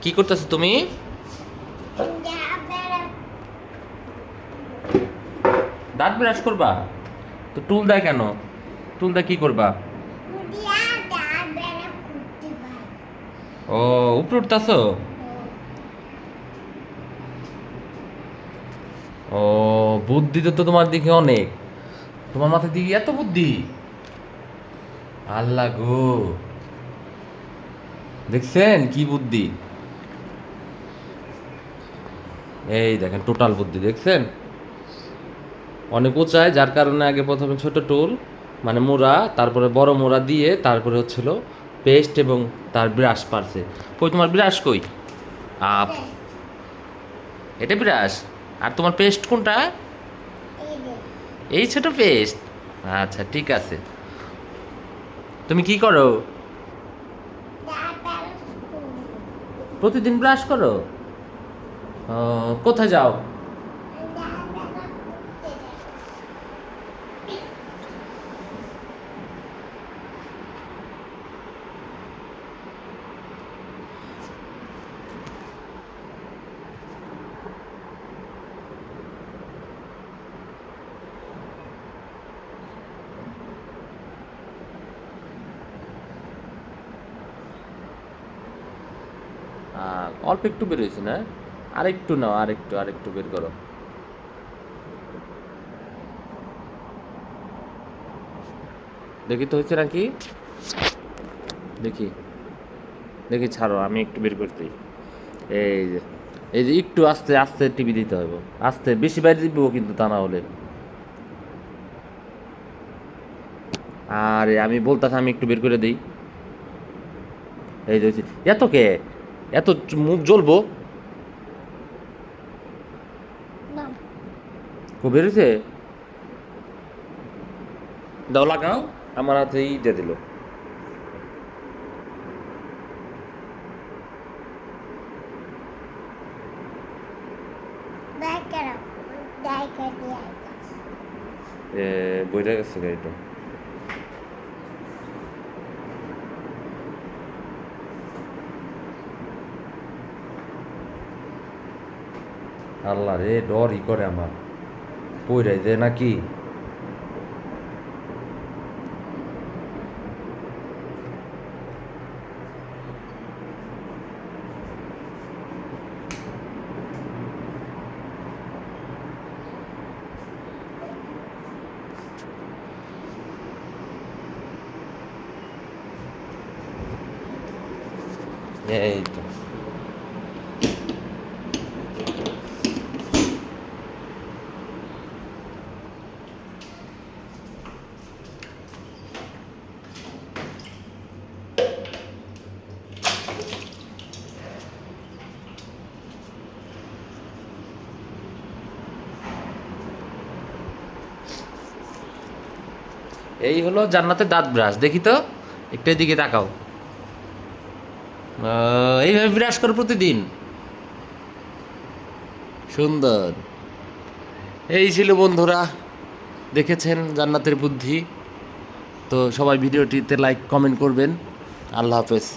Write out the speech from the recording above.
কি করতেছো তুমি? দাঁত ব্রাশ করবা? তো টুল দেয় কেন? টুল দা কি করবা? ও, উপরে উঠতেছো? ও, বুদ্ধি তো তোমার দিকে অনেক। তোমার মাথায় দিকে এত বুদ্ধি! আল্লাহ গো, দেখছেন কি বুদ্ধি! এই দেখেন টোটাল বুদ্ধি দেখছেন, অনেক উঁচায়, যার কারণে আগে প্রথমে ছোট টুল মানে মোড়া, তারপরে বড় মোড়া দিয়ে তারপরে হচ্ছিল পেস্ট এবং তার ব্রাশ পারছে। কই তোমার ব্রাশ কই? আপ, এটা ব্রাশ। আর তোমার পেস্ট কোনটা? এই ছোট পেস্ট। আচ্ছা ঠিক আছে। তুমি কি করো? প্রতিদিন ব্রাশ করো? ও, কোথায় যাও? অল্প একটু বের হয়েছে না? আরেকটু নাও, আরেকটু আরেকটু বের করো। দেখি তো হচ্ছে নাকি, দেখি, দেখি ছাড়ো, আমি একটু বের করতেই। এই যে, এই যে একটু আস্তে আস্তে টিভি দিতে হবে, আস্তে, বেশি বাইরে দিব কিন্তু, তা না হলে। আরে আমি বলতাছি, আমি একটু বের করে দিই। এই যে হচ্ছে। এত কে, এত মুখ জ্বলবো? ও বেরোছে, দাও লাগাও। আমার হাতে দিয়ে দিল। বইটা গেছে গাড়িটা। আল্লাহ রে, ডরই করে আমার, পইরাই দে নাকি। এই তো, এই হলো জান্নাতের দাঁত ব্রাশ। দেখি তো, একটু এদিকে তাকাও। এইভাবে ব্রাশ করো প্রতিদিন। সুন্দর। এই ছিল বন্ধুরা, দেখেছেন জান্নাতের বুদ্ধি। তো সবাই ভিডিওটিতে লাইক কমেন্ট করবেন। আল্লাহ হাফেজ।